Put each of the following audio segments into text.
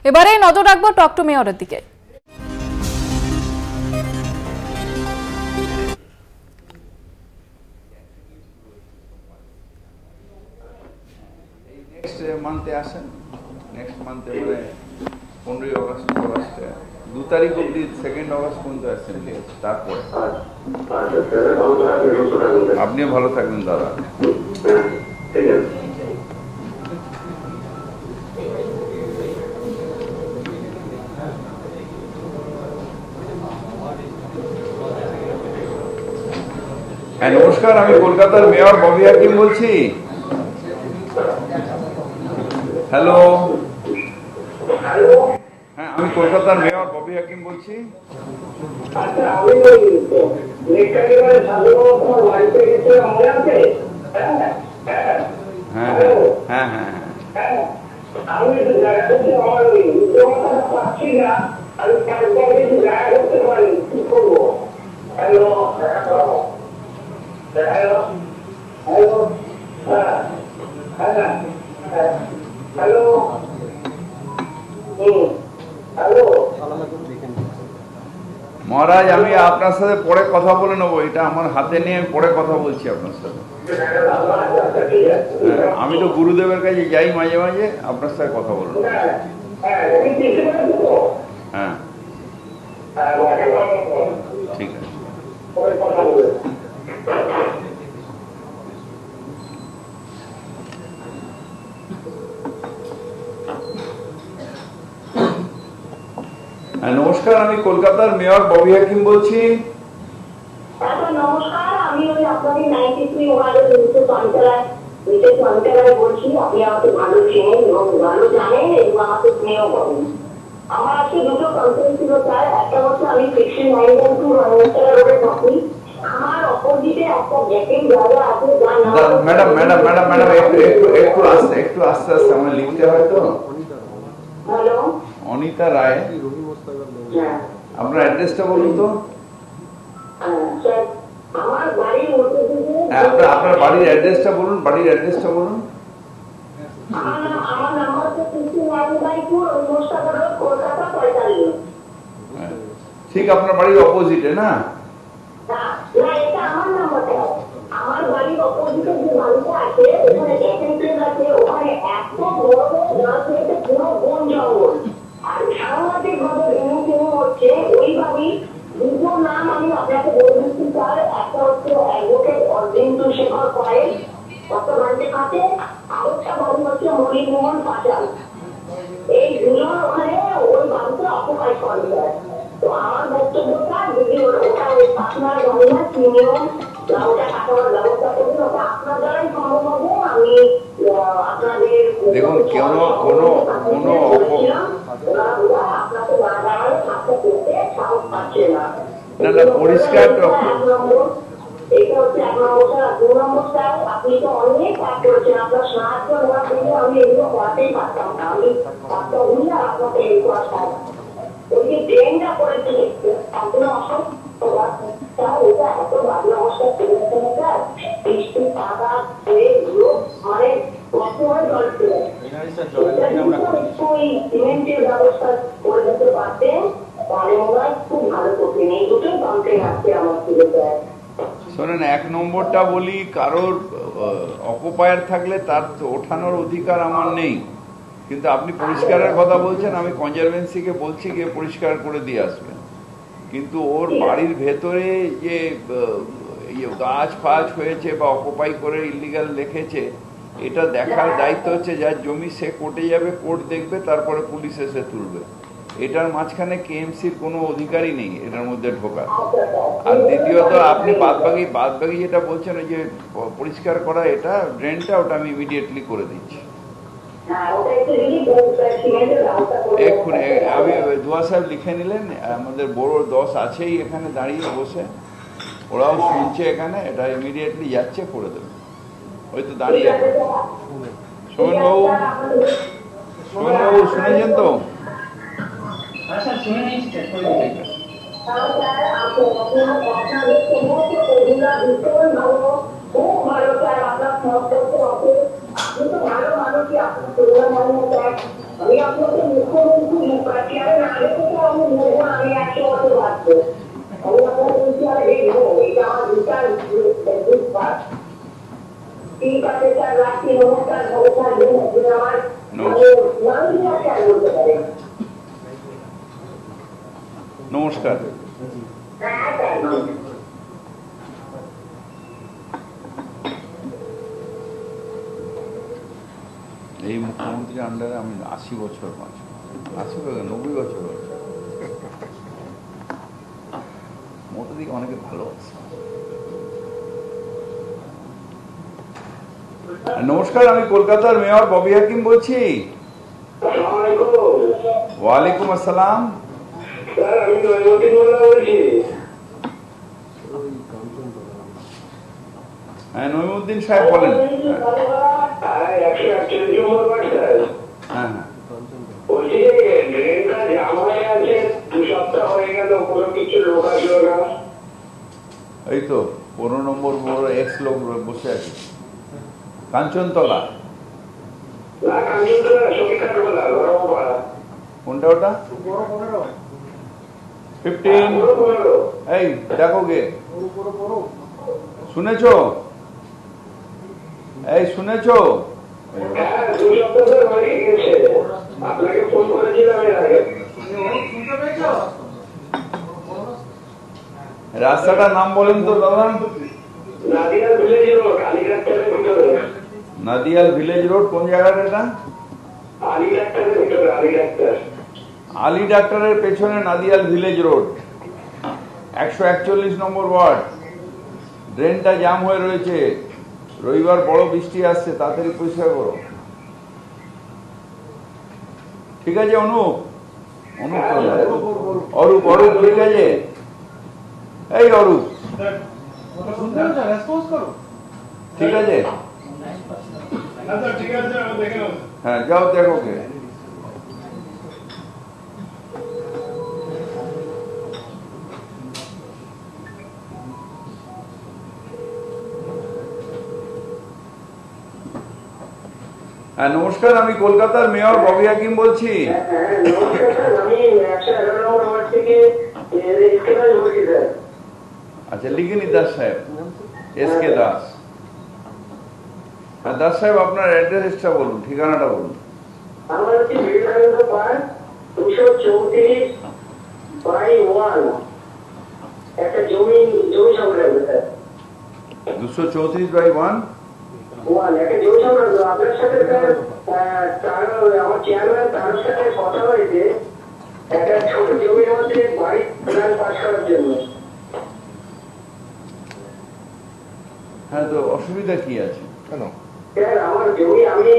এবারে নজর রাখবো টক টু মেয়রের দিকে। নেক্সট মান্থে আসেন, নেক্সট মান্থে মানে 15ই অগস্ট 2 তারিখ অব্দি 2 অগস্ট পর্যন্ত আসছেন, ঠিক আছে? তারপরে আপনিও ভালো থাকবেন দাদা। হ্যাঁ নমস্কার, আমি কলকাতার মেয়র ববি হাকিম বলছি। হ্যালো, হ্যাঁ আমি কলকাতার মেয়র ববি হাকিম বলছি। হ্যাঁ হ্যাঁ হ্যাঁ হ্যাঁ মহারাজ, আমি আপনার সাথে পরে কথা বলে নেবো, এটা আমার হাতে নিয়ে পরে কথা বলছি আপনার সাথে। আমি তো গুরুদেবের কাছে যাই মাঝে মাঝে, আপনার সাথে কথা বলবো। হ্যাঁ ঠিক আছে। নমস্কার, আমি কলকাতার মেয়র ববি হাকিম বলছি। নমস্কার, আমি ওই আপনাদের 93 ওয়ার্ডের বলছি। আপনি আমাকে ভালো চেনেন এবং ভালো জানেন এবং আমাকে স্নেহ করেন। আমার আজকে দুটো কমপ্লেন ছিল স্যার। একটা হচ্ছে আমি সেকশন 9 রোডে থাকি। আমার অপোজিটে একটা গ্যাপিং জায়গা আছে যার নাম ম্যাডাম ম্যাডাম ম্যাডাম ম্যাডাম একটু আস্তে আস্তে আমার লিখতে হয় তো। হ্যালো, অনিতা রায়, আপনার অ্যাড্রেসটা বলুন তো। আমার বাড়ির মধ্যে আপনার বাড়ির অ্যাড্রেসটা বলুন, বাড়ির অ্যাড্রেসটা বলুন। আমার নাম্বার হচ্ছে 69/2 মোস্তাফা রোড, কলকাতা 45। ঠিক আপনার বাড়ির অপোজিটে না? না, এটা আমার নাম্বারটা। আমার বাড়ির অপোজিটে যে বাড়িটা আছে ওখানে ভ্যাকেন্সি আছে, ওখানে এত বড় গাছ হয়েছে, পুরো বন জঙ্গল। আর সাংঘাতিক ভাবে ভেঙে হচ্ছে ওই বাড়ি। দুটো নাম আমি আপনাকে বলে দিচ্ছি স্যার। একটা হচ্ছে অ্যাডভোকেট অরবিন্দু শেখর কয়েল, চট্টগ্রামের কাছে। আরেকটা বাড়ি হচ্ছে মণিমোহন পাঁচাল। এই দুজন ওখানে ওই বাড়িতে অকুপাই করে যায়। তো আমার বক্তব্যটা যদি ওটা আপনার জানি না কি নিয়ম, ওটা কাটাবার ব্যবস্থা করবেন, ওটা আপনার দ্বারাই সম্ভব হবে। আমি আপনাদের দেখুন কোনো আপনাকে না দাঁড়ালে কাজটা করতে সাহস পাচ্ছে না। পরিষ্কার এটা হচ্ছে 1 নম্বর স্যার। 2 নম্বর স্যার, আপনি তো অনেক কাজ করেছেন, আপনার সাহায্য না পেলে আমি এগুলো করাতেই পারতাম না। আমি কাজটা বুঝলে আপনাকে এই করা ওই যে ট্রেনটা করেছি আপনার অসংখ্য স্যার, এটা এত বাজে অবস্থা করেছেন স্যার। বৃষ্টি কাদা এগুলো মানে কষ্ট হয়ে জল ছিল। ওই সিমেন্টের ব্যবস্থা করে দিতে পারতেন তাহলে মনে হয় খুব ভালো করতেন। এই দুটোই কমপ্লেন আসছে আমার ছিল স্যার। শোনেন, 1 নম্বরটা বলি, কারোর অকুপায়ার থাকলে তার ওঠানোর অধিকার আমার নেই, কিন্তু আপনি পরিষ্কারের কথা বলছেন, আমি কনজারভেন্সিকে বলছি গিয়ে পরিষ্কার করে দিয়ে আসবেন। কিন্তু ওর বাড়ির ভেতরে যে গাছ ফাছ হয়েছে বা অকুপাই করে ইলিগাল রেখেছে, এটা দেখার দায়িত্ব হচ্ছে যার জমি, সে কোর্টে যাবে, কোর্ট দেখবে, তারপরে পুলিশ এসে তুলবে। এটার মাঝখানে কেএমসির কোনো অধিকারই নেই এটার মধ্যে ঢোকার। আর দ্বিতীয়ত আপনি বাদবাকি যেটা বলছেন ওই যে পরিষ্কার করা এটা ড্রেনটা, ওটা আমি ইমিডিয়েটলি করে দিচ্ছি এক্ষুনি। আমি দুয়া সাহেব লিখে নিলেন, আমাদের বড় 10 আছেই এখানে দাঁড়িয়ে বসে, ওরাও শুনছে এখানে, এটা ইমিডিয়েটলি যাচ্ছে, করে দেবে। ওই তো দাঁড়িয়ে সোমেনবাবু শুনেছেন তো? ভালো আমি আপনাকে মুখ্যমন্ত্রী চেয়ারে না দেখে তো আমি বলবো আমি 100 বছর বাঁচবো। আমি আপনাকে চেয়ারে দেখবো, এটা আমার বিচার বিশ্বাস। ঠিক আছে স্যার, রাখছি। নমস্কার। ভালো থাকবেন। আমার নাম চেয়ার বলতে পারেন। নমস্কার। হ্যাঁ স্যার। এই মুখ্যমন্ত্রীর আন্ডারে আমি 80 বছর বাঁচব, 80 90 বছর বাঁচব। মোটা দিকে অনেকে ভালো আছে। নমস্কার, আমি কলকাতার মেয়র ববি হাকিম বলছি। ওয়ালাইকুম আসসালাম। স্যার, আমি নয়মতি বলছি। হ্যাঁ, নইমুদ্দিন সাহেব বলেন। হ্যাঁ হ্যাঁ, বলছি যে ড্রেনটা জাম হয়ে আছে, 2 সপ্তাহ হয়ে গেল, কোনো কিছু লোক আসলো না। এই তো 15 নম্বর এক্স লোক বসে আছে কাঞ্চনতলা। না, কাঞ্চনতলা সরকার বলা গরমপাড়া। কোনটা ওটা? 15। এই দেখো গে, শুনেছো? এই শুনেছো? হ্যাঁ, 2 সপ্তাহ ধরে হয়ে গেছে। আপনাকে ফোন করেছিলাম এর আগে। রাস্তাটার নাম বলেন তো দাদা। নাদিয়াল ভিলেজ রোড, আলী ডাক্তারের ভিতরে। নাদিয়াল ভিলেজ রোড কোন জায়গাটা এটা? আলী ডাক্তারের ভিতরে, আলী ডাক্তার। আলী ডাক্তারের পেছনে নাদিয়াল ভিলেজ রোড, 141 নম্বর ওয়ার্ড। ড্রেনটা জাম হয়ে রয়েছে, রবিবার বড় বৃষ্টি আসছে, তাড়াতাড়ি পরিষ্কার করো। ঠিক আছে অনুপ? অরূপ, অরূপ ঠিক আছে। এই অরূপ, ঠিক আছে? হ্যাঁ, যাও দেখো কে। হ্যাঁ নমস্কার, আমি কলকাতার মেয়র ববি হাকিম বলছি। আচ্ছা, লিখে নি দাস সাহেব, এসকে দাস। হ্যাঁ দাস সাহেব, আপনার অ্যাড্রেসটা বলুন, ঠিকানাটা বলুন। আমার হচ্ছে বিবেকানন্দ পার্ক, 234/1 একটা জমি সংক্রান্ত স্যার। 234/1 একটা জমি সংক্রান্ত। আপনার সাথে স্যার আমার চেয়ারম্যান তার সাথে কথা হয়েছে একটা ছোট জমির মধ্যে বাড়ি প্ল্যান পাস করার জন্য। হ্যাঁ, তো অসুবিধা কি আছে? কেন? স্যার, আমার জমি আমি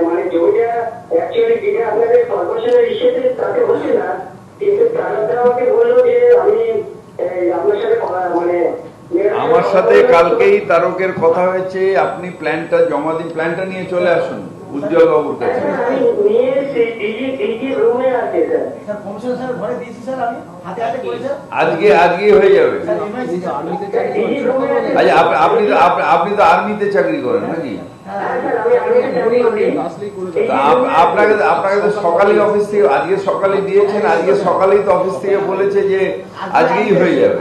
মানে জমিটা অ্যাকচুয়ালি যেটা আপনাদের কর্পোরেশনের ইস্যুতে তাতে হচ্ছে না, কিন্তু তারা আমাকে বললো যে আমি আপনার সাথে মানে আমার সাথে কালকেই তারকের কথা হয়েছে। আপনি প্ল্যানটা জমা দিন, প্ল্যানটা নিয়ে চলে আসুন উজ্জ্বল বাবুর কাছে। আজকে হয়ে যাবে। আচ্ছা, আপনি তো আর্মিতে চাকরি করেন নাকি? আপনাকে তো সকালে অফিস থেকে, আজকে সকালে দিয়েছেন, আজকে সকালেই তো অফিস থেকে বলেছে যে আজকেই হয়ে যাবে।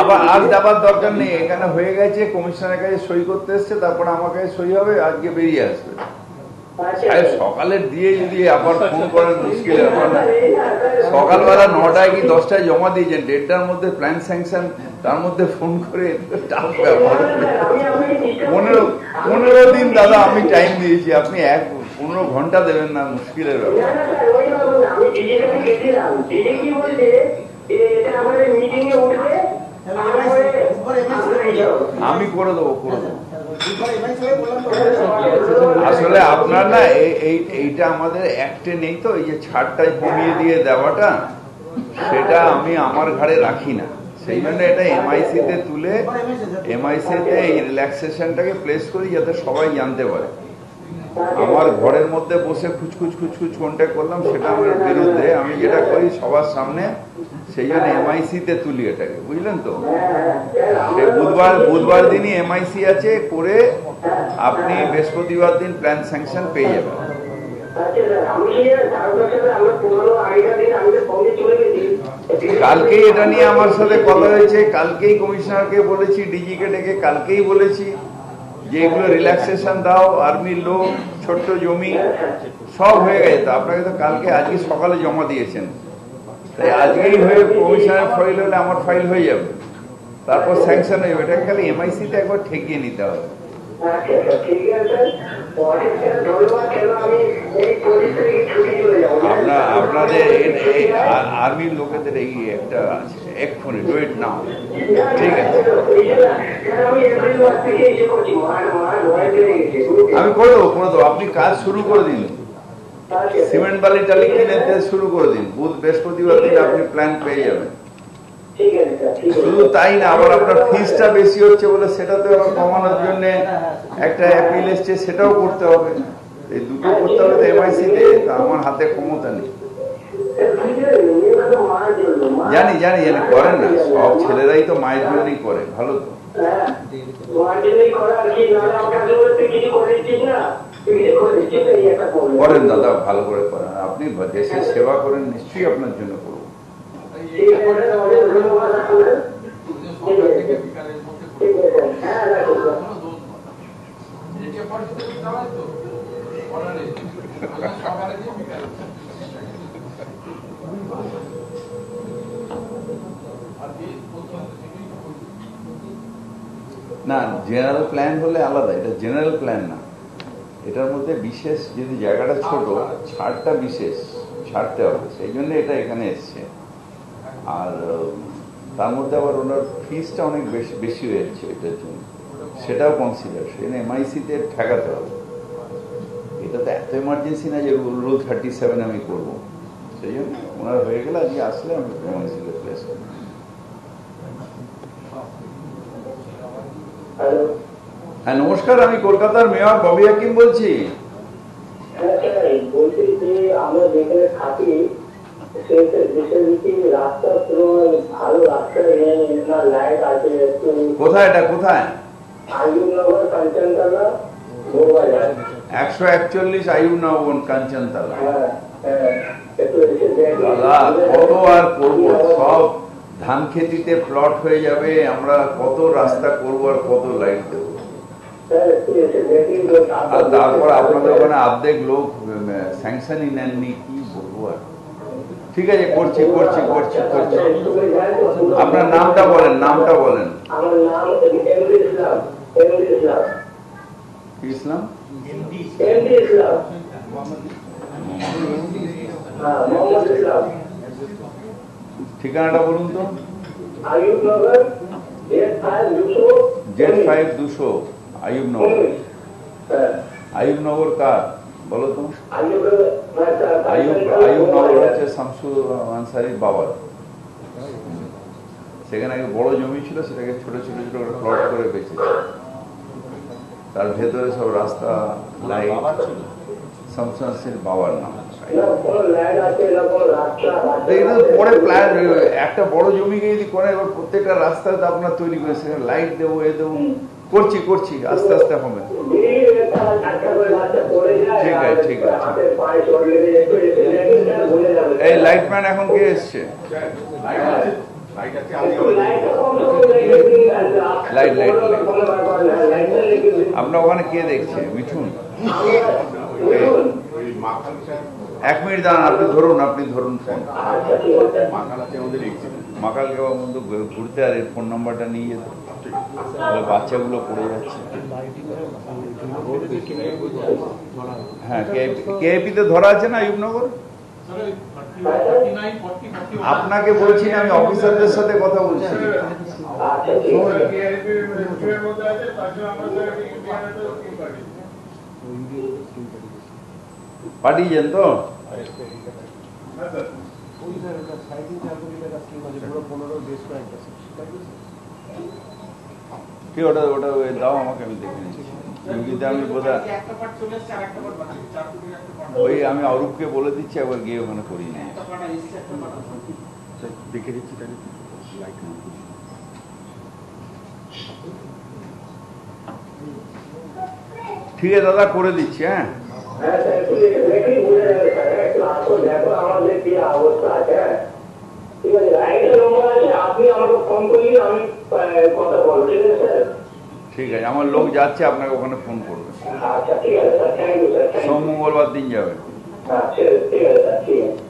আবার আর যাবার দরকার নেই, এখানে হয়ে গেছে, কমিশনারের কাছে সই করতে এসছে, তারপরে আমার কাছে সই হবে, আজকে বেরিয়ে আসবে। সকালে দিয়ে যদি আবার ফোন করেন মুশকিল ব্যাপার না। সকালবেলা 9টায় কি 10টায় জমা দিয়েছেন, 1:30টার মধ্যে প্ল্যান স্যাংশন, তার মধ্যে ফোন করে টাফ ব্যাপার। 15 দিন দাদা আমি টাইম দিয়েছি, আপনি 15 ঘন্টা দেবেন না, মুশকিলের ব্যাপার। আমি করে দেবো। আসলে আপনার না এইটা আমাদের অ্যাক্টে নেই তো, এই যে ছাড়টাই কমিয়ে দিয়ে দেওয়াটা, সেটা আমি আমার ঘাড়ে রাখি না। সেই জন্য এটা এমআইসি তে তুলে এমআইসি তে এই রিল্যাক্সেশনটাকে প্লেস করি, যাতে সবাই জানতে পারে। আমার ঘরের মধ্যে বসে খুচখুচ কন্ট্যাক্ট করলাম, সেটা আমার বিরুদ্ধে। আমি যেটা করি সবার সামনে, সেই জন্য এমআইসিতে তুলি এটাকে, বুঝলেন তো? বুধবার দিনই এমআইসি আছে, করে আপনি বৃহস্পতিবার দিন প্ল্যান স্যাংশন পেয়ে যাবেন। কালকেই এটা নিয়ে আমার সাথে কথা হয়েছে, কালকেই কমিশনারকে বলেছি, ডিজিকে ডেকে কালকেই বলেছি যে এগুলো রিল্যাক্সেশন দাও, আর্মির লোক, ছোট্ট জমি সব হয়ে গেছে। তো আপনাকে তো কালকে, আজকে সকালে জমা দিয়েছেন, তাই আজকেই হয়ে কমিশনার ফাইল হলে আমার ফাইল হয়ে যাবে, তারপর স্যাংশন হয়ে যাবে। এটাকে খালি এমআইসিতে একবার ঠেকিয়ে নিতে হবে। আপনাদের আর্মির লোকেদের এই একটা আছে, এক্ষুনি ডুয়েট নাও, ঠিক আছে? আমি করে দেবো, আপনি কাজ শুরু করে দিন, সিমেন্ট বালি টালি কিনে শুরু করে দিন, বৃহস্পতিবার দিন আপনি প্ল্যান পেয়ে যাবেন। শুধু তাই না, আবার আপনার ফিসটা বেশি হচ্ছে বলে সেটাতে আবার কমানোর জন্য একটা অ্যাপিল এসছে, সেটাও করতে হবে। এই দুটো করতে হবে তো এমআইসিতে, আমার হাতে ক্ষমতা নেই। জানি করেন না, সব ছেলেরাই তো মায়ের জন্যই করে, ভালো তো। করেন দাদা, ভালো করে করেন, আপনি দেশের সেবা করেন, নিশ্চয়ই আপনার জন্য করবো। না, জেনারেল প্ল্যান হলে আলাদা, এটা জেনারেল প্ল্যান না। এটার মধ্যে বিশেষ, যদি জায়গাটা ছোট, ছাড়টা বিশেষ ছাড়তে হবে, সেই জন্য এটা এখানে এসছে। আর তার মধ্যে আবার ওনার ফিসটা অনেক বেশি হয়ে যাচ্ছে এটার জন্য, সেটাও কনসিডার, সেখানে এমআইসিতে ঠেকাতে হবে। এটা তো এত এমার্জেন্সি না যে রুল 37 আমি করবো, সেই জন্য ওনার হয়ে গেলে আজকে আসলে আমি এমআইসিতে প্লেস করবো। হ্যাঁ নমস্কার, আমি কলকাতার মেয়র ববি হাকিম বলছি। আমরা যেখানে থাকি কোথায় এটা, কোথায়? 141 আইয়ুব নগর কাঞ্চনতলা। দাদা কত আর করবো, সব ধান খেতিতে প্লট হয়ে যাবে, আমরা কত রাস্তা করবো আর কত লাইট দেবো। আর তারপর আপনাদের ওখানে অর্ধেক লোক স্যাংশনই নেননি, কি বলবো আর। ঠিক আছে, করছি। আপনার নামটা বলেন, আমার নাম ইসলাম। ঠিকানাটা বলুন তো। আইয়ুবনগর Z5200 আইয়ুবনগর। আইয়ুবনগর কার বলো তো? আইয়ুবনগর হচ্ছে শামসুল আনসারির বাবার। সেখানে আগে বড় জমি ছিল, সেটাকে ছোট ছোট প্লট করে বেঁচেছে। তার ভেতরে সব রাস্তা, লাইট, শামসুল আনসারির বাবার নাম। পরে প্ল্যান, একটা বড় জমিকে যদি করে, এবার প্রত্যেকটা রাস্তাতে আপনার তৈরি করে সেখানে লাইট দেবো, দেবো, করছি আস্তে আস্তে হবে। ঠিক আছে। এই লাইটম্যান এখন কে এসছে? লাইট আপনার ওখানে কে দেখছে? মিঠুন। 1 মিনিট দাঁড়ান, আপনি ধরুন ফোন। মাকালকে বন্ধু ঘুরতে, আর এর ফোন নাম্বারটা নিয়ে যেত, বাচ্চাগুলো পড়ে যাচ্ছে। হ্যাঁ, কেএপিতে ধরা আছে না আইয়ুবনগর? আপনাকে বলছি না, আমি অফিসারদের সাথে কথা বলছি। পাঠিয়েছেন তো? কি ওটা দাও আমাকে, আমি দেখে নিচ্ছি। যদি আমি বোধহয় ওই আমি অরূপকে বলে দিচ্ছি, একবার গিয়ে ওখানে করি না। দেখে দিচ্ছি তাহলে ঠিক আছে দাদা, করে দিচ্ছি। হ্যাঁ আপনি আমাকে ফোন করলে আমি কথা বলবো, ঠিক আছে স্যার? ঠিক আছে, আমার লোক যাচ্ছে, আপনাকে ওখানে ফোন করবে। আচ্ছা ঠিক আছে স্যার, থ্যাংক ইউ স্যার। সোম মঙ্গলবার দিন যাবে। আচ্ছা ঠিক আছে স্যার, ঠিক আছে।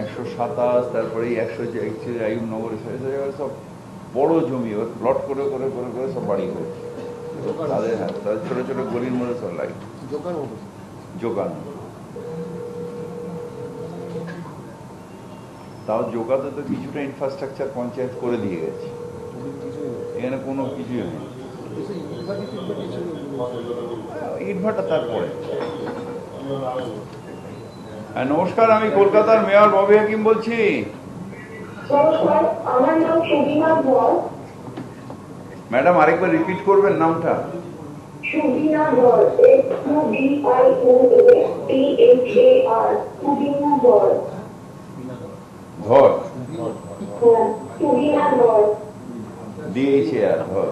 127, তারপরে 141 আইয়ুবনগর, সব বড় জমি, ওর প্লট করে করে করে করে সব বাড়ি হয়েছে তাদের। হ্যাঁ, তাদের ছোট ছোট গলির মধ্যে সব লাইট জোগান। তাও জোগাতে তো কিছুটা ইনফ্রাস্ট্রাকচার পঞ্চায়েত করে দিয়ে গেছে, এখানে কোনো কিছুই হয়নি। ইটভাটা তারপরে। নমস্কার, আমি কলকাতার মেয়র ববি হাকিম বলছি। নমস্কার, আমার নাম সুবিনা ধর। ম্যাডাম আরেকবার রিপিট করবেন নামটা? সুবিনা ধর, SUBINATHAR, সুবিনা ধর। ধর, সুবিনা ধর, DHAR ধর।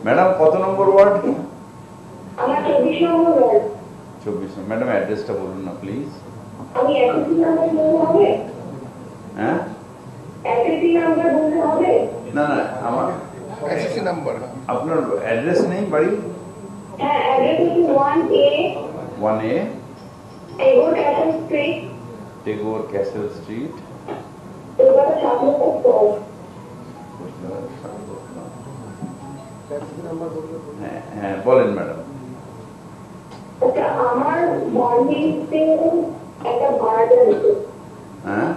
ম্যাডাম কত নম্বর ওয়ার্ড? আমার 24 নম্বর ওয়ার্ড। 24। ম্যাডাম অ্যাড্রেসটা বলুন না প্লিজ। আমি SSC নাম্বার বলতে হবে? হ্যাঁ, SSC নাম্বার বলতে হবে? না না, আমার SSC নাম্বার। আপনার অ্যাড্রেস নেই বাড়ি? হ্যাঁ, অ্যাড্রেস হচ্ছে 1A 1A Tagore castle street, Tagore castle street, Kolkata 7 হ্যাঁ হ্যাঁ বলেন ম্যাডাম। ওটা আমার বাড়িতে একটা ভাড়াটা আছে। হ্যাঁ,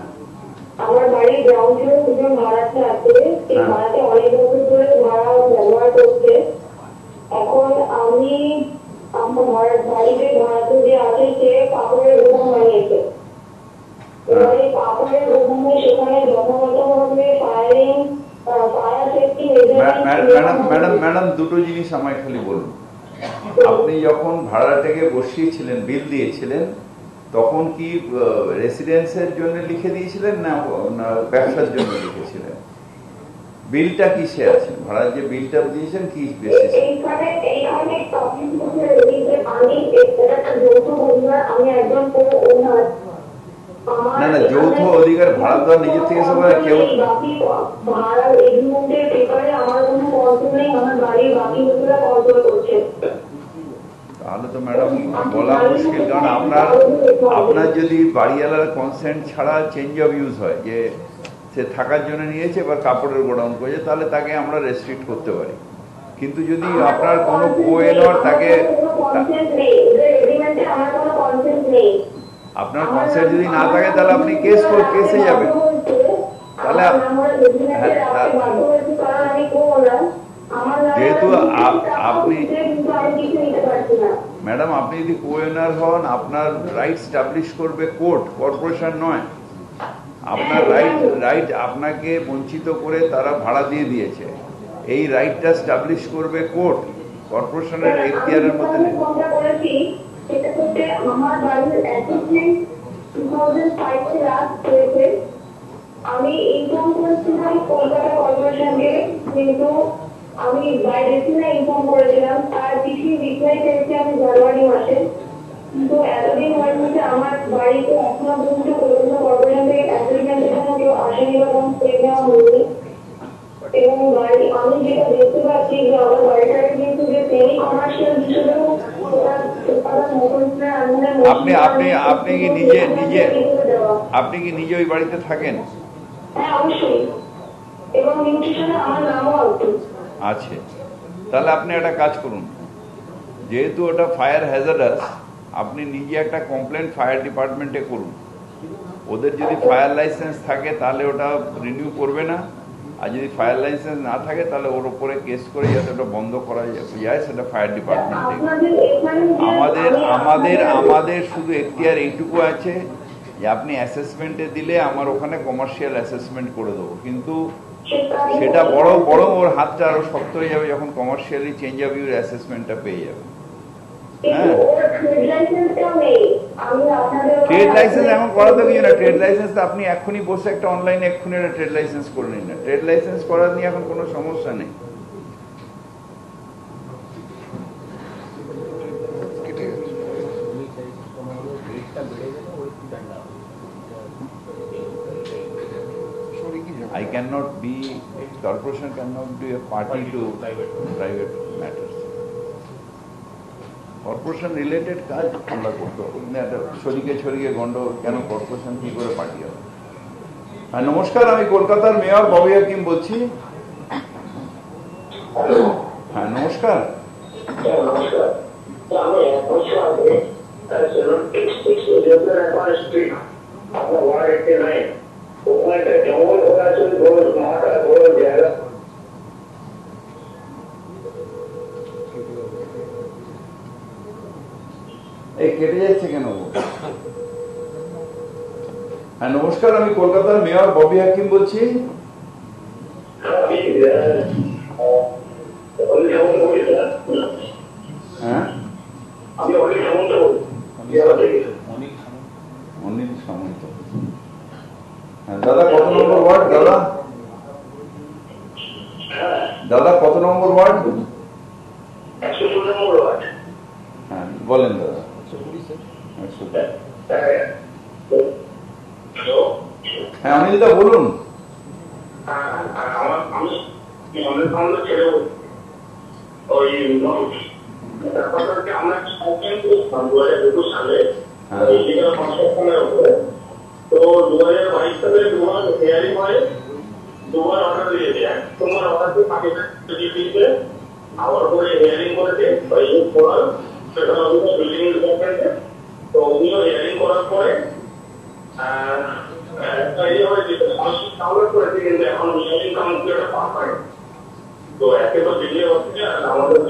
আমার বাড়ির গ্রাউন্ড ফ্লোরে দুজন ভাড়াটা আছে। সেই ভাড়াটা অনেক বছর ধরে ভাড়া ব্যবহার করছে। এখন আমি আমার বাড়িতে ভাড়াতে যে আছে সে কাপড়ের দোকান বানিয়েছে। এবার এই কাপড়ের দোকানে সেখানে যথাযথভাবে ফায়ার সেফটি ম্যাডাম দুটো জিনিস আমায় খালি বলুন। আপনি যখন ভাড়াটাকে বসিয়েছিলেন, বিল দিয়েছিলেন, তখন কি রেসিডেন্সের জন্য লিখে দিয়েছিলেন না ব্যবসার জন্য লিখেছিলেন? বিলটা কিসে আছে? ভাড়ার যে বিলটা দিয়েছেন কি বেসিসে? না না, যৌথ অধিকার ভাড়া তো নিজের থেকে সব কেউ। তাহলে তো ম্যাডাম বলা মুশকিল, কারণ আপনার যদি বাড়িওয়ালার কনসেন্ট ছাড়া চেঞ্জ অফ ইউজ হয়, যে সে থাকার জন্য নিয়েছে এবার কাপড়ের গোডাউন করেছে, তাহলে তাকে আমরা রেস্ট্রিক্ট করতে পারি। কিন্তু যদি আপনার কোনো কোয়েনর তাকে, আপনার কনসেন্ট যদি না থাকে তাহলে আপনি কেসে যাবেন। তাহলে যেহেতু আপনি ম্যাডাম, আপনি যদি কোয়েনার হন, আপনার রাইট স্টাবলিশ করবে কোর্ট, কর্পোরেশন নয়। আপনার রাইট আপনাকে বঞ্চিত করে তারা ভাড়া দিয়ে দিয়েছে, এই রাইটটা স্টাবলিশ করবে কোর্ট, কর্পোরেশনের এখতিয়ারের মধ্যে নেই। আমি ইনফর্ম করেছিলাম কলকাতা কর্পোরেশনকে, কিন্তু আমি ইনফর্ম করেছিলাম, তার কিছু রিপ্লাই পেয়েছি আমি জানুয়ারি মাসে। কিন্তু এতদিন হয়ে গেছে আমার বাড়িতে এখনো পর্যন্ত কলকাতা কর্পোরেশন থেকে অ্যাপ্লিকেন্টের জন্য কেউ আসেনি বা কোনো স্টেপ নেওয়া হয়নি। এবং আমি যেটা দেখতে পাচ্ছি যে আমার বাড়িটাকে কিন্তু যে সেমি কমার্শিয়াল হিসেবে আপনি কি নিজে ওই বাড়িতে থাকেন? হ্যাঁ অবশ্যই, এবং নিউট্রিশনে আমার নামও আছে। তাহলে আপনি একটা কাজ করুন, যেহেতু ওটা ফায়ার হ্যাজার্ডাস, আপনি নিজে একটা কমপ্লেন ফায়ার ডিপার্টমেন্টে করুন। ওদের যদি ফায়ার লাইসেন্স থাকে তাহলে ওটা রিনিউ করবে না, আর যদি ফায়ার লাইসেন্স না থাকে তাহলে ওর উপরে কেস করে যাতে ওটা বন্ধ করা যায় সেটা ফায়ার ডিপার্টমেন্টে। আমাদের শুধু এখতিয়ার এইটুকু আছে যে আপনি অ্যাসেসমেন্টে দিলে আমার ওখানে কমার্শিয়াল অ্যাসেসমেন্ট করে দেবো, কিন্তু সেটা বড় ওর হাতটা আরো শক্ত হয়ে যাবে যখন কমার্শিয়ালি চেঞ্জ অফ ইউর অ্যাসেসমেন্টটা পেয়ে যাবে। হ্যাঁ, ট্রেড লাইসেন্স এখন করাতে কিছু না। ট্রেড লাইসেন্স তো আপনি এক্ষুনি বসে একটা অনলাইনে এক্ষুনি একটা ট্রেড লাইসেন্স করে নিন না। ট্রেড লাইসেন্স করার নিয়ে এখন কোনো সমস্যা নেই। I cannot be, corporation cannot be a party to private matters. Corporation related কাজ আমরা করতে হবে, একটা ছড়িয়ে গন্ডগোল কেন কর্পোরেশন কি করে পার্টি হবে। হ্যাঁ, নমস্কার, আমি কলকাতার মেয়র ববি হাকিম বলছি। হ্যাঁ, নমস্কার। এই কেটে যাচ্ছে কেন? হ্যাঁ, নমস্কার, আমি কলকাতার মেয়র ববি হাকিম বলছি। হ্যাঁ, অনিল সামন্ত। হ্যাঁ, দাদা কত নম্বর ওয়ার্ড? দাদা কত নম্বর ওয়ার্ড? হ্যাঁ, বলেন দাদা। হ্যাঁ, অনিলদা বলুন। তো 2022 সালে দুবার হিয়ারিং হয়, দুবার অর্ডার দিয়েছে। এক তোমার অর্ডার দিয়ে পাঠিয়েছে, আবার করে হিয়ারিং করেছে সেটা বিল্ডিং ডিপার্টমেন্টে। তো উনিও হিয়ারিং করার পরে একটা হয়েছে ডাউনলোড করেছে, কিন্তু এখন হিয়ারিং কাউন্সিলটা পাস হয়। তো একে তো ডিলে হচ্ছে, আর আমাদের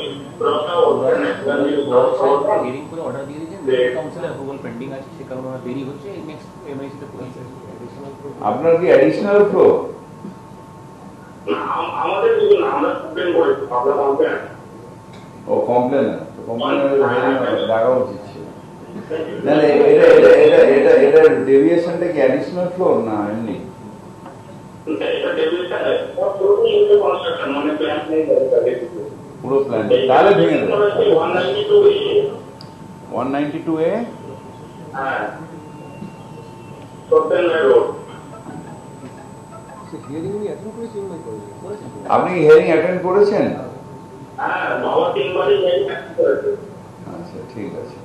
আপনার কি অ্যাডিশনাল ফ্লো? আমাদের কিছু না, আমরা কমপ্লেন করেছি। আপনার কমপ্লেন? ও, কমপ্লেন দেখা উচিত ছিল। না, এটা ডেভিয়েশনটা কি অ্যাডিশনাল ফ্লো না এমনি? পুরো প্ল্যান তাহলে ভেঙে দেবে। 192A আপনি হিয়ারিং অ্যাটেন্ড করেছেন? আচ্ছা, ঠিক আছে,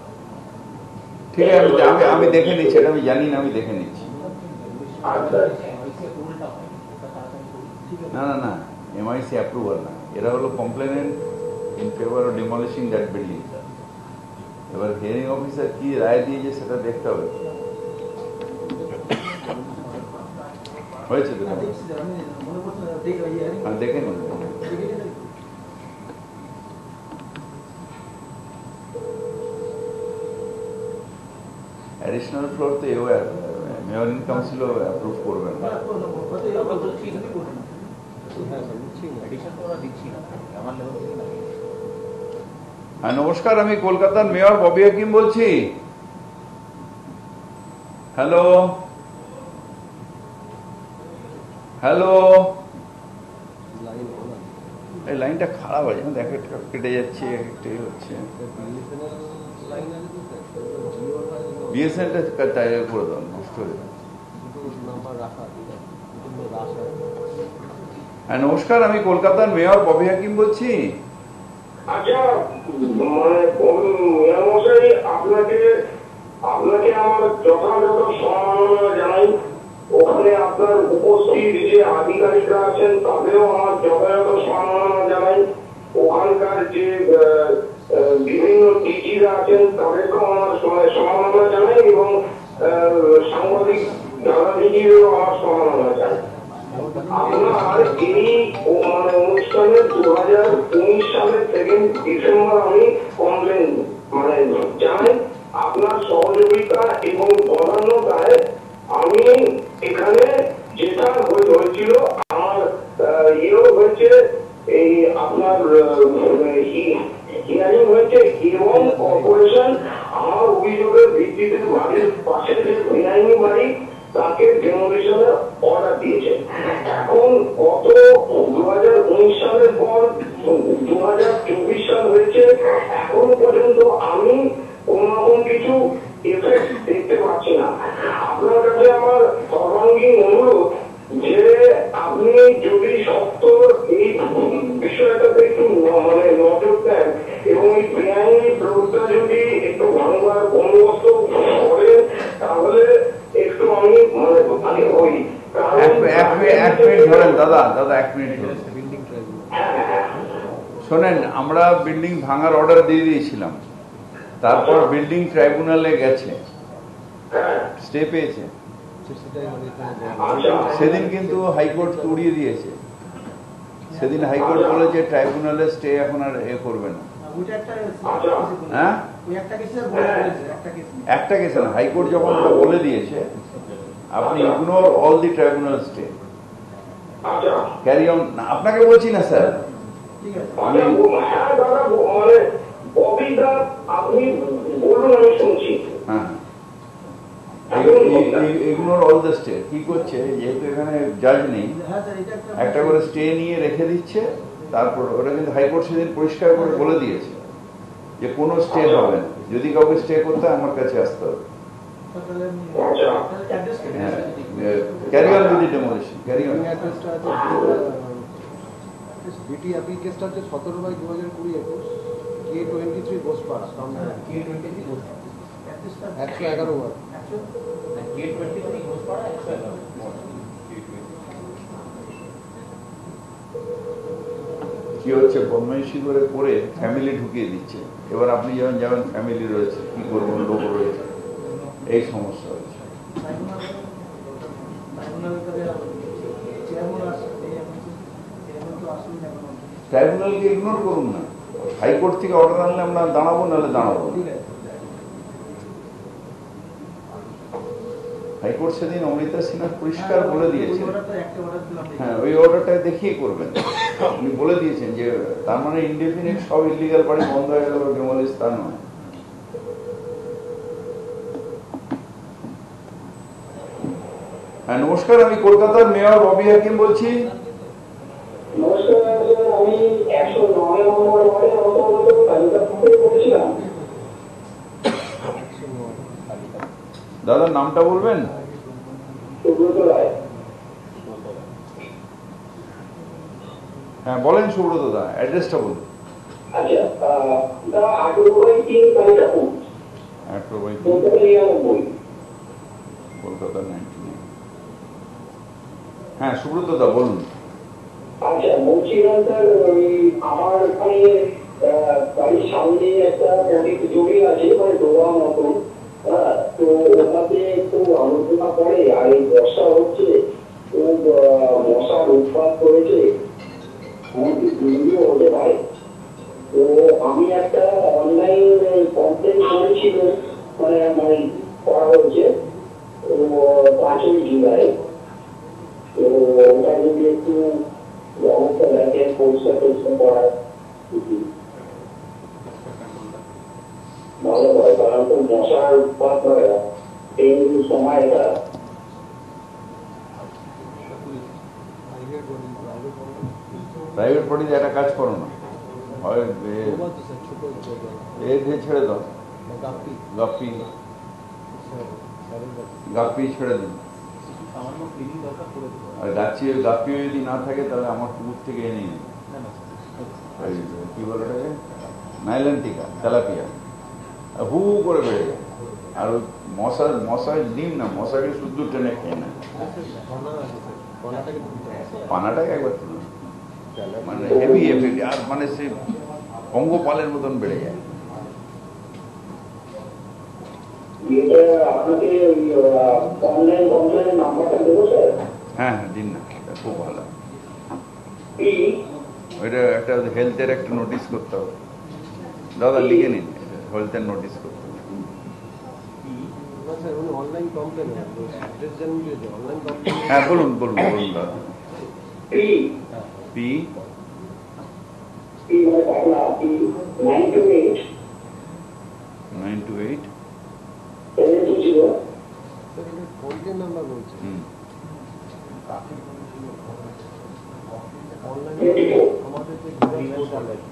ঠিক আছে, আমি দেখে নিচ্ছি। এটা আমি জানি না, আমি দেখে নিচ্ছি। না, এমআইসি অ্যাপ্রুভাল না, এরা হলো complainant in favour of demolishing that building. এবার হিয়ারিং অফিসার কি রায় দিয়েছে সেটা দেখতে হবে। হয়েছে তো? হ্যাঁ, দেখে নিন। অ্যাডিশনাল ফ্লোর তো এও মেয়র ইন কাউন্সিলও অ্যাপ্রুভ করবেন না। হ্যাঁ, নমস্কার, আমি কলকাতার মেয়র ববি হাকিম বলছি। হ্যালো, এই লাইনটা খারাপ আছে, দেখো কেটে যাচ্ছে, একটাই হচ্ছে। বিএসএনএলটা তাই করে দাও, নষ্ট হয়ে যাবে। হ্যাঁ, নমস্কার, আমি কলকাতার মেয়র ববি হাকিম বলছি। আচ্ছা, মানে মেয়র মশাই, আপনাকে আমার যথাযথ সম্মাননা জানাই। ওখানে আপনার উপস্থিত যে আধিকারিকরা আছেন তাদেরও আমার যথাযথ সম্মাননা জানাই। ওখানকার যে বিভিন্ন ডিজিরা আছেন তাদেরকেও আমার সম্মাননা জানাই, এবং সাংবাদিক দাদাদিদিরও আমার সম্মাননা জানাই। আপনার এই মানে অনুষ্ঠানে 2019 সালের 2 ডিসেম্বর আমি কমপ্লেন জানাই। আপনার সহযোগিতা এবং বদান্যতায় আমি এখানে যেটা হয়েছিল আমার ইয়েও হয়েছে, এই আপনার হিয়ারিং হয়েছে এবং কর্পোরেশন আমার অভিযোগের ভিত্তিতে বাড়ির পাশে যে বেআইনি বাড়ি তাকে ডেমোলিশনের অর্ডার দিয়েছে। এখন গত 2019 সালের পর 2024 সাল হয়েছে, এখন পর্যন্ত আমি কোন রকম কিছু এফেক্ট দেখতে পাচ্ছি না। আপনার কাছে আমার সর্বাঙ্গীন অনুরোধ যে আপনি যদি সত্তর এই বিষয়টাতে একটু মানে নজর দেন এবং এই বেআইনি রোডটা যদি একটু ভাঙবার বন্দোবস্ত করেন তাহলে একটু আমি মানে ওই এক মিনিট ধরেন দাদা, এক মিনিট ধরেন। শোনেন, আমরা বিল্ডিং ভাঙার অর্ডার দিয়ে দিয়েছিলাম, তারপর বিল্ডিং ট্রাইব্যুনালে গেছে, স্টে পেয়েছে। সেদিন কিন্তু হাইকোর্ট উড়িয়ে দিয়েছে। সেদিন হাইকোর্ট বলেছে ট্রাইব্যুনালে স্টে এখন আর করবে না। হ্যাঁ, একটা কেসে না, হাইকোর্ট যখন বলে দিয়েছে আপনি ignore all the tribunal stay, carry on. আপনাকে বলছি না স্যার, হ্যাঁ, ইগনোর অল দ্য স্টে। কি করছে, যেহেতু এখানে জাজ নেই, একটা করে স্টে নিয়ে রেখে দিচ্ছে। তারপর ওটা কিন্তু হাইকোর্ট সেদিন পরিষ্কার করে বলে দিয়েছে যে কোনো স্টে হবে না, যদি কাউকে স্টে করতে হয় আমার কাছে আসতে হবে। Carry on with demolition, carry on. বিটি অ্যাপিল কেসটা হচ্ছে 17/2020 K23 ঘোষপাড়া, 111 বার। কি হচ্ছে, বদমাইশি করে ফ্যামিলি ঢুকিয়ে দিচ্ছে। এবার আপনি যখন যাবেন ফ্যামিলি রয়েছে, কি করবেন, লোক রয়েছে, এই সমস্যা হচ্ছে। ট্রাইব্যুনালকে ইগনোর করুন না। হাইকোর্ট থেকে অর্ডার আনলে আমরা দাঁড়াবো, নাহলে দাঁড়াবো। হাইকোর্ট সেদিন অমৃতা সিনহা পরিষ্কার বলে দিয়েছেন, হ্যাঁ, ওই অর্ডারটা দেখিয়ে করবেন। উনি বলে দিয়েছেন যে তার মানে ইনডেফিনিট সব ইলিগাল বাড়ি বন্ধ হয়ে গেল, ডেমোলিশ তা নয়। হ্যাঁ, নমস্কার, আমি কলকাতার মেয়র রবি হাকিম বলছি। আমি 109 নম্বর ওয়ার্ডের অন্তর্গত কালিকাপুরে পড়েছিলাম। দাদার নামটা বলবেন? সুব্রত রায়। হ্যাঁ বলেন সুব্রত দা, অ্যাড্রেসটা বলুন। আচ্ছা, 18/3 কালিকাপুর, 18/3 কলকাতা 99। হ্যাঁ সুব্রত দা বলুন। আচ্ছা, বলছিলাম স্যার, আমার এখানে বাড়ির সামনে একটা জমি আছে, মানে ডোবা মতন, তো ওটাতে একটু আলোচনা করে, আর এই বর্ষা হচ্ছে, খুব মশার উৎপাত করেছে, এমনকি ডেঙ্গু হতে পারে। তো আমি একটা অনলাইন কমপ্লেন করেছিল, মানে করা হয়েছে 5ই জুলাই। তো ওটা যদি একটু ব্যবস্থা দেখেন, পরিষ্কার করার ভালো হয়, কারণ তো মশার উৎপাত হয় এই সময়। এটা প্রাইভেট বডিতে একটা কাজ করো না, হয় ছেড়ে দাও, গাপ্পি ছেড়ে দিন। আর গাপ্পি যদি না থাকে তাহলে আমার পুকুর থেকে এনে নিন, কি বলে ওটাকে, নাইলন টিকা, তেলাপিয়া, হু করে বেড়ে যায়। আর মশার ডিম না, মশাকে শুদ্ধ টেনে খেয়ে নেয়। পানাটাকে একবার তুলুন, মানে হেভি এফেক্ট, আর মানে সে পঙ্গপালের মতন বেড়ে যায়। হ্যাঁ হ্যাঁ দিন না, খুব ভালো। ওইটা একটা হেলথের একটা নোটিশ করতে হবে দাদা, লিখে নিন, হেলথের নোটিশ করতে হবে। স্যার উনি অনলাইন কমপ্লেন অ্যাড্রেস জানেন দিয়েছে অনলাইন কমপ্লেন হ্যাঁ বলুন বলুন বলুন দাদা পি মানে পাগলা 928 928 720 স্যার এটা কমপ্লেন নাম্বার বলছে অনলাইনে আমাদের যে পোর্টাল আছে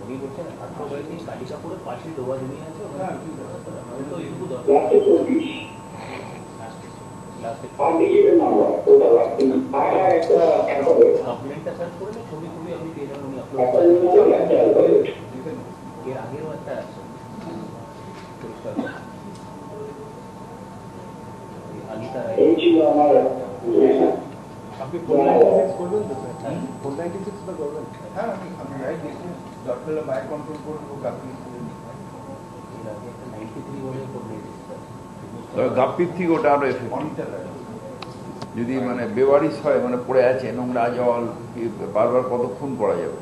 উনি বলছেন আত্মবাহিনী কালিকাপুরের পাশে দোয়া জমি আছে ওখানে তো এইটুকু দরকার লাস্টে 24 লাস্টে আনডিজিটেড নাম্বার ওটা লাগবে আর একটা অ্যালফাবেট কমপ্লেনটা সার্চ করলে ছবি ছবি আপনি পেয়ে যাবেন উনি একটা আপলোড নিউজ একটা অ্যালফাবেট এর আগেও একটা আছে পরিষ্কার আলিতা রায় এই ছিল আমার আপনি 496 করবেন তো স্যার 496 টা করবেন হ্যাঁ আমি রাইট দিচ্ছি দরকার হলে মায়ের কন্ট্রোল করবো আপনি এর আগে একটা 93 বলে কমপ্লেন তবে গাপ্পির থেকে ওটা আরো এফেক্ট মনিটর যদি মানে বেওয়ারিশ হয় মানে পড়ে আছে নোংরা জল বারবার কতক্ষণ পড়া যাবে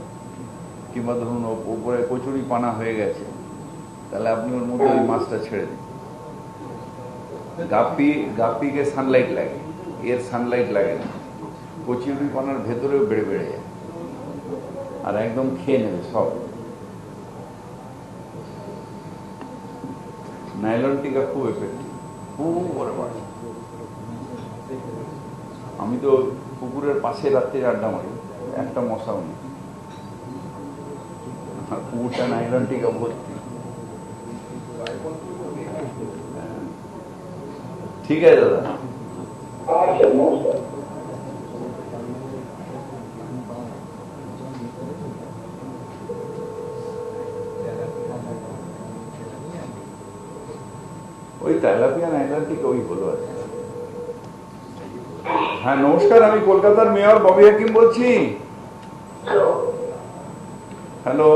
কিংবা ধরুন উপরে কচুরি পানা হয়ে গেছে তাহলে আপনি ওর মধ্যে ওই মাছটা ছেড়ে দিন গাপ্পিকে সানলাইট লাগে এর সানলাইট লাগে না কচুরি পানার ভেতরেও বেড়ে বেড়ে যায় আর একদম খেয়ে নেবে সব নাইলন টিকা খুব এফেক্টিভ খুব বড় বাড়ে আমি তো পুকুরের পাশে রাত্রে আড্ডা মারি একটা মশাও নেই পুকুরটা নাইলন টিকা ভর্তি ঠিক আছে দাদা আচ্ছা নমস্কার ওই তেলাপিয়া নাইলন টিকা ওই হলো আর কি। হ্যাঁ নমস্কার, আমি কলকাতার মেয়র ববি হাকিম বলছি। হ্যালো হ্যালো,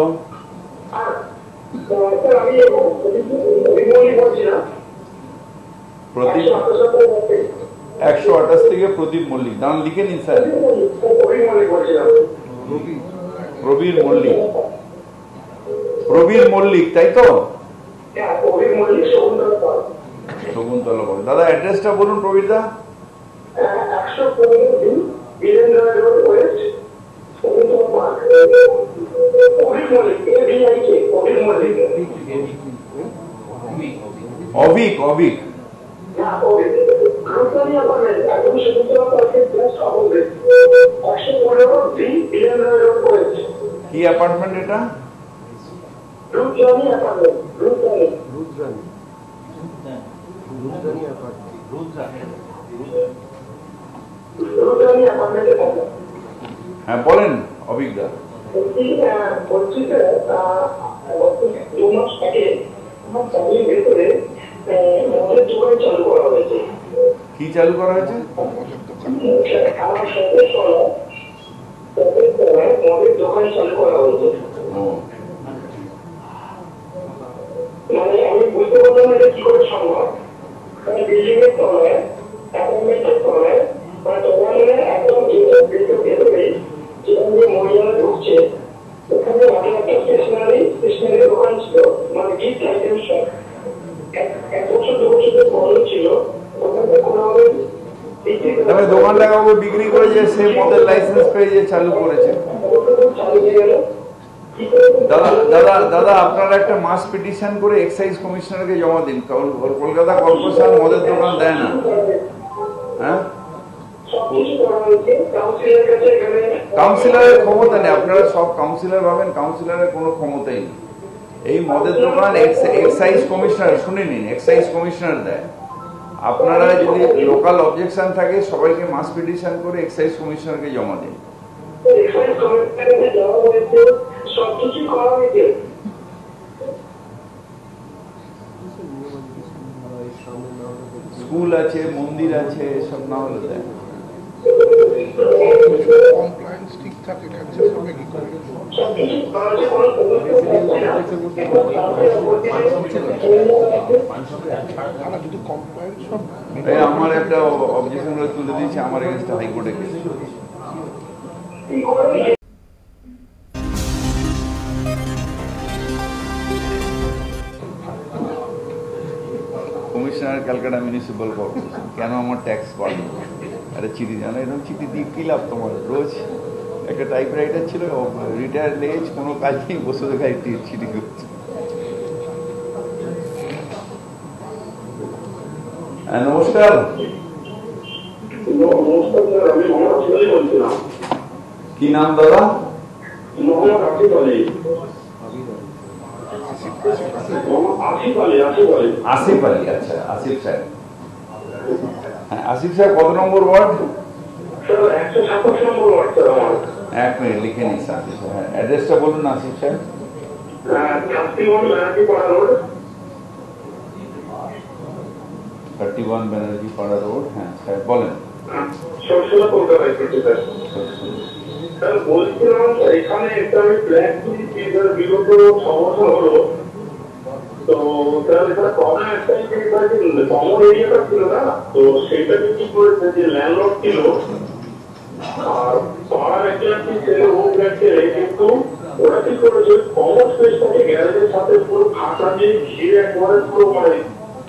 স্যার আমি অভিমন্যু বলছিলাম প্রদীপ 128 থেকে প্রদীপ মল্লিক, দাঁড়ান লিখে নিন স্যার। অভিমন্যু বলছিলাম প্রবীর মল্লিক, প্রবীর মল্লিক তাই তো? হ্যাঁ অভিমন্যু শকুন্তলা পাল শকুন্তলা বল। দাদা অ্যাড্রেসটা বলুন প্রবীর দা। 115 Birendra road west Shakuntala Pal Abhimanyu AVIK Abhimanyu Avik, Avik না রূপসানি অ্যাপার্টমেন্ট একদম শকুন্তলা পার্কের just opposite 115 Birendra road west. কি অ্যাপার্টমেন্ট এটা? রূপসানি অ্যাপার্টমেন্ট রূপসানি রুদ্রানী অ্যাপার্টমেন্ট রূপসানি অ্যাপার্টমেন্টে থাকে। হ্যাঁ বলেন অভিক দা। বলছি যে 2 মাস আগে আমার ফ্যামিলির ভেতরে মদের দোকান চালু করা হয়েছে। কি চালু করা হয়েছে? আমার সাথে মদের দোকান চালু করা হয়েছে। ও মানে আমি বুঝতে পারলাম না এটা কি করে সম্ভব। মানে বিল্ডিং এর তলায় অ্যাপার্টমেন্টের তলায় মানে দোকানের একদম ভেতরে যেখান দিয়ে মহিলারা ঢুকছে ওখানে অনেক একটা স্টেশনারি দোকান ছিল, মানে গিফট আইটেম সব 1 বছর 2 বছর বন্ধ ছিল। ওখানে কোনোভাবে তবে দোকানটা কাউকে বিক্রি করে যে সে মদের লাইসেন্স পেয়ে যে চালু করেছে। চালু হয়ে গেল। দাদা দাদা দাদা আপনারা একটা মাস পিটিশন করে এক্সাইজ কমিশনারকে জমা দিন, কারণ কলকাতা কর্পোরেশন মদের দোকান দেয় না। হ্যাঁ, সবকিছু করা হয়েছে কাউন্সিলের কাছে। এখানে কাউন্সিলরের ক্ষমতা নেই, আপনারা সব কাউন্সিলর ভাবেন, কাউন্সিলরের কোনো ক্ষমতাই নেই। এই মদের দোকান এক্সাইজ কমিশনার, শুনে নিন, এক্সাইজ কমিশনার দেয়। আপনারা যদি লোকাল অবজেকশন থাকে সবাইকে মাস পিটিশন করে এক্সাইজ কমিশনারকে জমা দিন। এক্সাইজ কমিশনারে দেওয়া হয়েছে, সবকিছু করা হয়েছে। স্কুল আছে, মন্দির আছে, সব না হলে দেয়। কমপ্লায়েন্স ঠিকঠাক এখানে হবে কি করে? সবকিছু করা হয়েছে, কোনো না যদি কমপ্লায়েন্স সব এই আমার একটা অবজেকশন তুলে দিয়েছে, আমার এগেনস্টে হাইকোর্টে কেস। কমিশনারকে ক্যালকাটা মিউনিসিপ্যাল কর্পোরেশন, কেন আমার ট্যাক্স বাড়লো? আরে চিঠি জানো, এরকম চিঠি দিয়ে কী লাভ তোমার? রোজ একটা টাইপরাইটার ছিল, রিটায়ার এজ, কোনো কাজ নেই, বসে দেখায় চিঠি করছে। নমস্কার, আমি মোহাম্মদ আশিফ বলছিলাম। কি নাম দাদা? মোহাম্মদ আশিফ আলী। আসিফ আলী, আচ্ছা আসিফ সাহেব। হ্যাঁ আসিফ সাহেব, কত নম্বর ওয়ার্ড? 127 নম্বর ওয়ার্ড স্যার আমার। এক মিনিট লিখে নিস আসিফ সাহেব। হ্যাঁ অ্যাড্রেসটা বলুন আসিফ সাহেব। 31 ব্যানার্জি পাড়া রোড। 31 ব্যানার্জি পাড়া রোড। হ্যাঁ সাহেব বলেন। সরষেলা কলকাতায় পড়ছে স্যার। স্যার বলছিলাম এখানে একটা আমি প্ল্যান করেছি, স্যার বিগত 6 বছর হলো। তো স্যার এখানে প্রবলেম একটাই যে কমন এরিয়াটা ছিল না, তো সেটাকে কি করেছে যে ল্যান্ডলর্ড ছিল আর পাড়ার একটি ছেলে ও গেছে, কিন্তু ওরা কি করেছে কমন স্পেসটাকে গ্যারেজের সাথে পুরো ফাঁকা দিয়ে ঘিরে একবারে পুরো মানে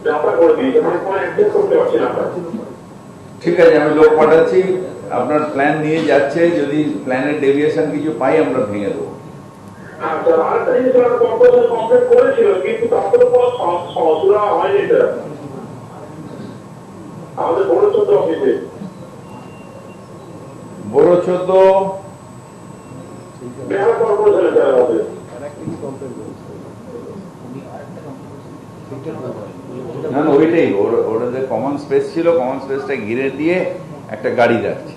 ব্যাপার করে দিয়েছে, মানে কোনো অ্যাক্সেস করতে পারছি না। ঠিক আছে, আমি লোক পাঠাচ্ছি, আপনার প্ল্যান নিয়ে যাচ্ছে, যদি প্ল্যানের ডেভিয়েশন কিছু পাই আমরা ভেঙে দেবো। আচ্ছা, আরেকটা জিনিস কর্পোরেশন কমপ্লেন করেছিল, কিন্তু তারপরে কোনো সমস্যা হয়নি স্যার আমাদের বড় 14 অফিসে। বড় 14 বেহালা কর্পোরেশনে স্যার আমাদের। না না ওইটাই, ওর যে কমন স্পেস ছিল, কমন স্পেসটা ঘিরে দিয়ে একটা গাড়ি রাখছে।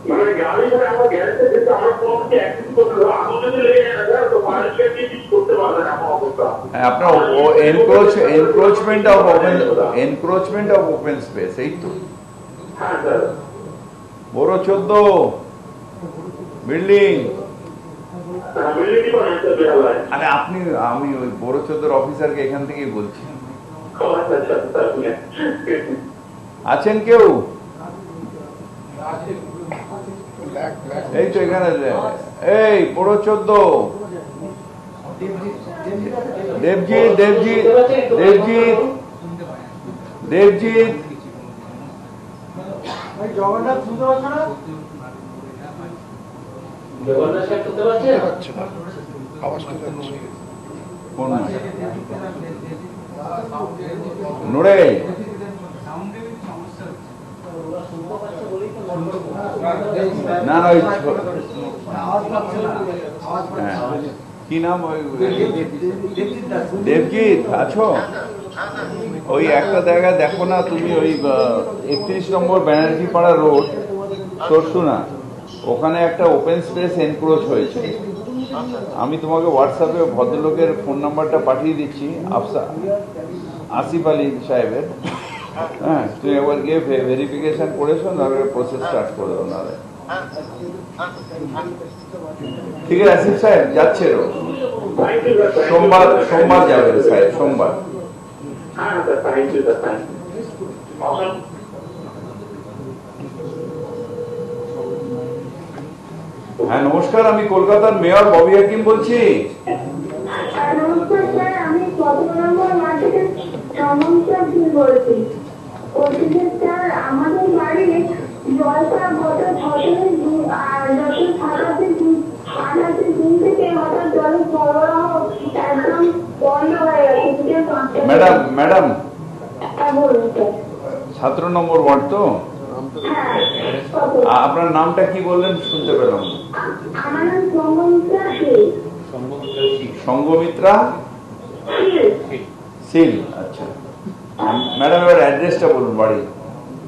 মানে গাড়ি ধরে আমার গ্যারেজে যেতে আমার কোনো কি অ্যাক্সেস করতে হবে, আগুন যদি লেগে যায় স্যার তো ফায়ারকে দিয়ে কিছু করতে পারবে না আমার অবস্থা। হ্যাঁ আপনার এনক্রোচমেন্ট অফ ওপেন স্পেস, এই তো। হ্যাঁ স্যার। বড় 14 বিল্ডিং। বিল্ডিংই বানাই স্যার বেহালায়। আরে আমি ওই বড় 14 অফিসারকে এখান থেকেই বলছি। আচ্ছা আচ্ছা স্যার। আছেন কেউ? এই তো এখানে, এই বড় 14 দেবজিৎ দেবজিৎ দেবজিৎ দেবজিৎ জগন্নাথ শুনতে পাচ্ছ না? জগন্নাথ সাহেব শুনতে পাচ্ছেন? কোন নোড়ে? না না ওই কি নাম, ওই দেবজিৎ আছো? ওই একটা জায়গায় দেখো না তুমি, ওই 31 নম্বর ব্যানার্জি পাড়া রোড, সরসুনা, ওখানে একটা ওপেন স্পেস এনক্রোচ হয়েছে। আমি তোমাকে হোয়াটসঅ্যাপে ভদ্রলোকের ফোন নাম্বারটা পাঠিয়ে দিচ্ছি, আসিফ আলী সাহেবের। হ্যাঁ তুমি একবার গিয়ে ভেরিফিকেশন করেছো, তারপরে প্রসেস স্টার্ট করে দাও। নাহলে ঠিক আছে আসিফ সাহেব যাচ্ছে, সোমবার যাবে সাহেব, সোমবার। হ্যাঁ নমস্কার, আমি কলকাতার মেয়র ববি হাকিম বলছি। নমস্কার স্যার, আমি 14 নম্বর ওয়ার্ড থেকে সমস্যা বলছি। বলছি স্যার আমাদের বাড়ির জলটা গত 6 দিন থেকে হঠাৎ জলের সরবরাহ একদম বন্ধ হয়ে গেছে। ম্যাডাম হ্যাঁ বলুন স্যার। 17 নম্বর ওয়ার্ড তো? হ্যাঁ। আপনার নামটা কি বললেন, শুনতে পেলাম? আমার নাম সঙ্গমিত্রা শীল। সঙ্গমিত্রা শীল, আচ্ছা। ম্যাডাম এবার অ্যাড্রেসটা বলুন বাড়ি।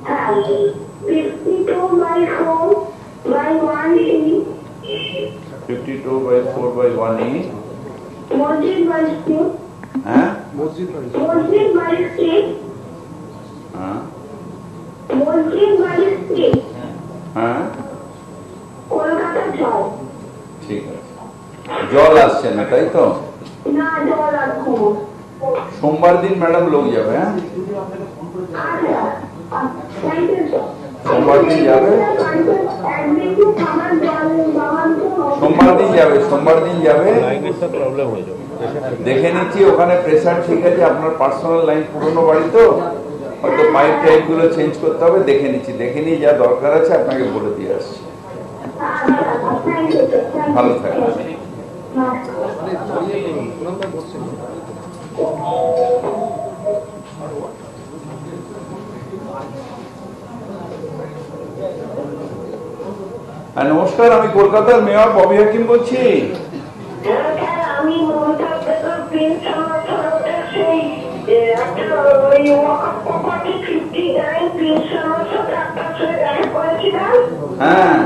হ্যাঁ 52/4/1E 52/4/1E মসজিদ বাড়ি স্ট্রিট। হ্যাঁ মসজিদ বাড়ি স্ট্রিট। হ্যাঁ মসজিদ বাড়ি স্ট্রিট, হ্যাঁ কলকাতা 6। ঠিক আছে। জল আসছে না তাই তো? না জল আসছে না। সোমবার দিন ম্যাডাম লোক যাবে। হ্যাঁ আচ্ছা থ্যাংক ইউ স্যার। সোমবার দিন যাবে। একদিন কি খাবার জল বাবার সোমবার দিন যাবে দেখে নিচ্ছি ওখানে প্রেসার ঠিক আছে, আপনার পার্সোনাল লাইন পুরনো বাড়ি তো হয়তো পাইপ টাইপ গুলো চেঞ্জ করতে হবে, দেখে নিচ্ছি, দেখে নিয়ে যা দরকার আছে আপনাকে বলে দিয়ে আসছি। ভালো থাকবে। নমস্কার, আমি কলকাতার মেয়র ববি হাকিম বলছি। আমি হ্যাঁ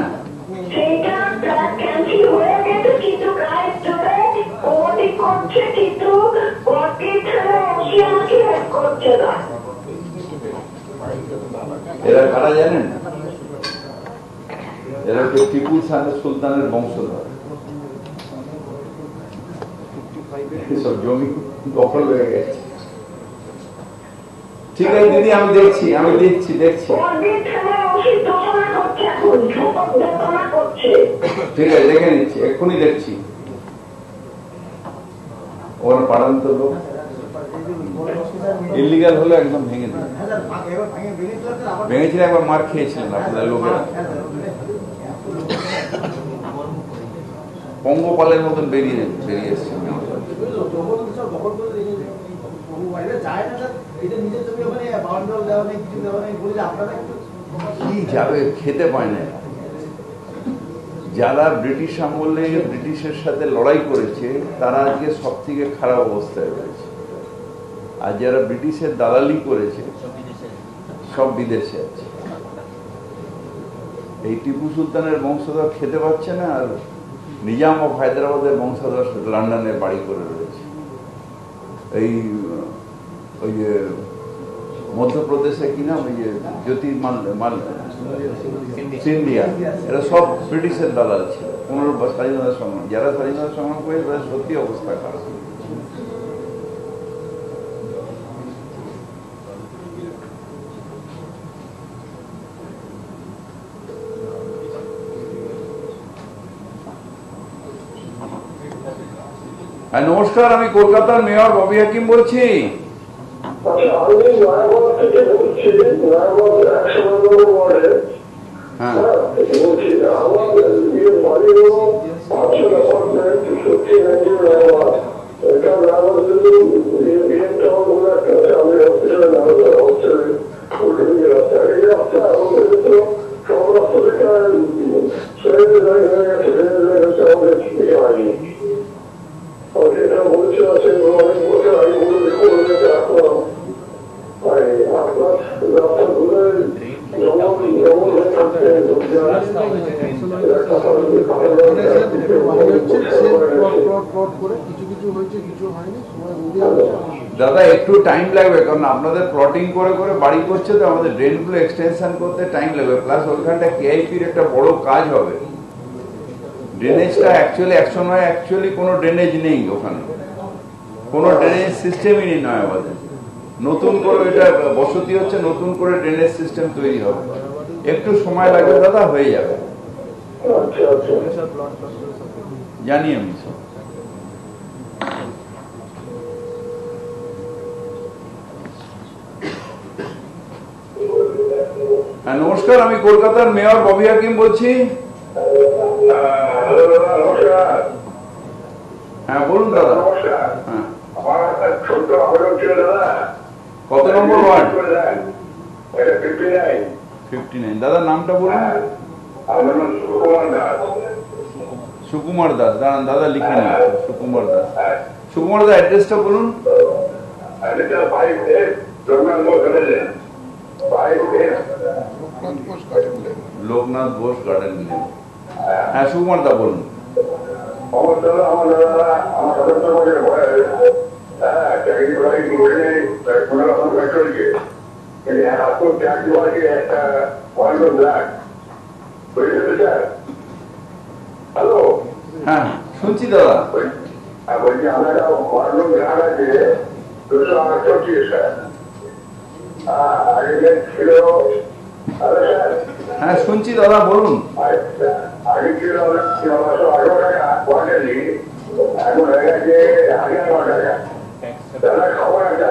এরা কারা জানেন? এরা হচ্ছে টিপু সুলতানের বংশধর। সব জমি দখল হয়ে গেছে। ঠিক আছে দিদি, আমি দেখছি ঠিক আছে, দেখে নিচ্ছি, এক্ষুনি দেখছি। ওর পাড়ান্ত লোক ইলিগাল হলো একদম ভেঙে দিন, ভেঙেছিলেন, একবার মার খেয়েছিলেন আপনাদের লোকেরা, পঙ্গপালের মতন বেরিয়ে এসছে। কি যাবে, খেতে পায় না। যারা ব্রিটিশ আমলে ব্রিটিশের সাথে লড়াই করেছে তারা আজকে সব থেকে খারাপ অবস্থায় রয়েছে, আর যারা ব্রিটিশের দালালি করেছে সব বিদেশে আছে। এই টিপু সুলতানের বংশধর খেতে পাচ্ছে না, আর নিজাম অফ হায়দ্রাবাদের বংশধর লন্ডনে বাড়ি করে রয়েছে। এই ওই যে মধ্যপ্রদেশে কিনা ওই যে জ্যোতির্মাল সিন্ধিয়া, এরা সব ব্রিটিশের দালাল ছিল। স্বাধীনতা সংগ্রাম, যারা স্বাধীনতা সংগ্রাম করে তাদের সত্যি অবস্থা খারাপ। নমস্কার, আমি কলকাতার মেয়র ববি হাকিম বলছি। দাদা একটু টাইম লাগবে, কারণ আপনাদের প্লটিং করে করে বাড়ি করছে তো, আমাদের ড্রেনগুলো এক্সটেনশন করতে টাইম লাগবে, প্লাস ওখানটা কেআইপির একটা বড় কাজ হবে। ড্রেনেজটা অ্যাকচুয়ালি কোনো ড্রেনেজ নেই ওখানে, কোনো ড্রেনেজ সিস্টেমই নেই নয়াবাদে। নতুন করে এটা বসতি হচ্ছে, নতুন করে ড্রেনেজ সিস্টেম তৈরি হবে, একটু সময় লাগবে দাদা, হয়ে যাবে। জানি আমি সব। নমস্কার, আমি কলকাতার মেয়র ববি হাকিম বলছি। হ্যাঁ বলুন দাদা। হ্যাঁ, কত নম্বর ওয়ার্ড? 59। দাদা নামটা বলুন। সুকুমার দাস। দাঁড়ান দাদা লিখে নিন, সুকুমার দাস। সুকুমার দাস অ্যাড্রেসটা বলুন। Loknath Bose garden lane. হ্যাঁ সুকুমার দা বলুন। হ্যাঁ শুনছি দাদা। বলছি আমার গ্রাম আছে 268 স্যার। ছিল। হ্যাঁ শুনছি দাদা বলুন। আগে ছিল 18 টাকা কোয়ার্টারলি এখন হয়ে গেছে 1009 টাকা। দাদা খবর আছে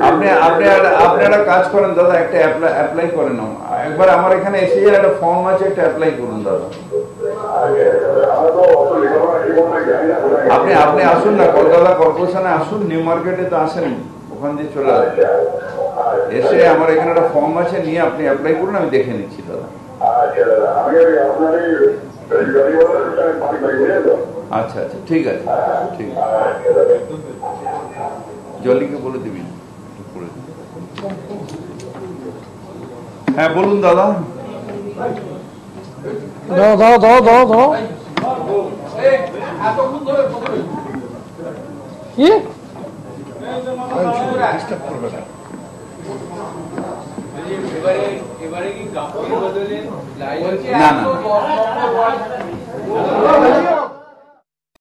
আপনি আপনি আপনি একটা কাজ করেন দাদা, একটা অ্যাপ্লাই করেন। একবার আমার এখানে এসে যান, একটা ফর্ম আছে, একটা অ্যাপ্লাই করুন দাদা। আপনি আপনি আসুন না, কলকাতা কর্পোরেশনে আসুন, নিউ মার্কেটে তো আসেন, ওখান দিয়ে চলে আসুন। এসে আমার এখানে একটা ফর্ম আছে, নিয়ে আপনি অ্যাপ্লাই করুন, আমি দেখে নিচ্ছি দাদা। আচ্ছা আচ্ছা, ঠিক আছে, ঠিক আছে। জলিকে বলে দিবি। হ্যাঁ বলুন দাদা। দাও কি এবারে কি গাফির বদলে না না